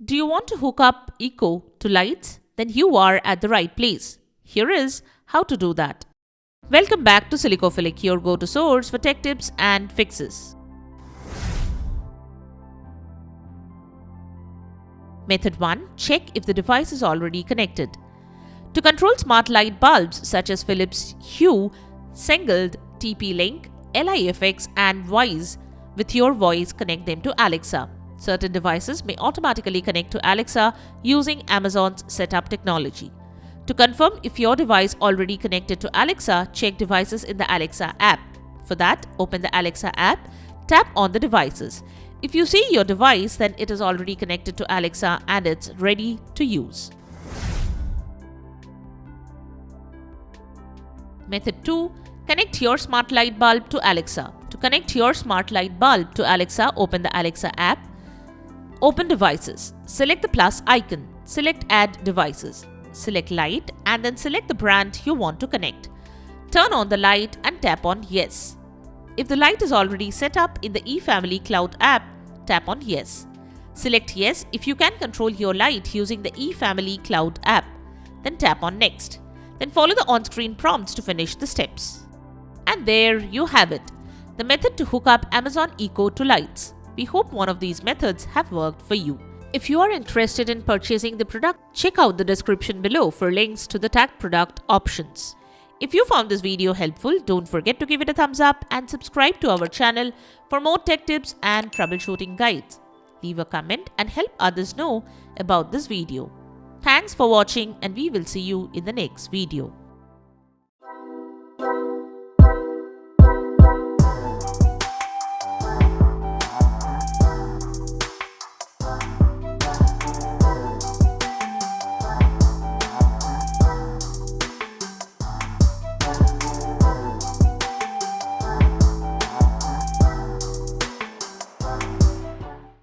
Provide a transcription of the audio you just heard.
Do you want to hook up Eco to lights? Then you are at the right place. Here is how to do that. Welcome back to Silicophilic, your go-to source for tech tips and fixes. Method 1. Check if the device is already connected. To control smart light bulbs such as Philips Hue, Sengeld, TP-Link, LIFX and Wyze, with your voice connect them to Alexa. Certain devices may automatically connect to Alexa using Amazon's setup technology. To confirm if your device already connected to Alexa, check devices in the Alexa app. For that, open the Alexa app, tap on the devices. If you see your device, then it is already connected to Alexa and it's ready to use. Method 2. Connect your smart light bulb to Alexa. To connect your smart light bulb to Alexa, open the Alexa app. Open Devices. Select the plus icon. Select Add Devices. Select Light and then select the brand you want to connect. Turn on the light and tap on Yes. If the light is already set up in the eFamily Cloud app, tap on Yes. Select Yes if you can control your light using the eFamily Cloud app. Then tap on Next. Then follow the on-screen prompts to finish the steps. And there you have it, the method to hook up Amazon Eco to lights. We hope one of these methods have worked for you. If you are interested in purchasing the product, check out the description below for links to the tagged product options. If you found this video helpful, don't forget to give it a thumbs up and subscribe to our channel for more tech tips and troubleshooting guides. Leave a comment and help others know about this video. Thanks for watching and we will see you in the next video.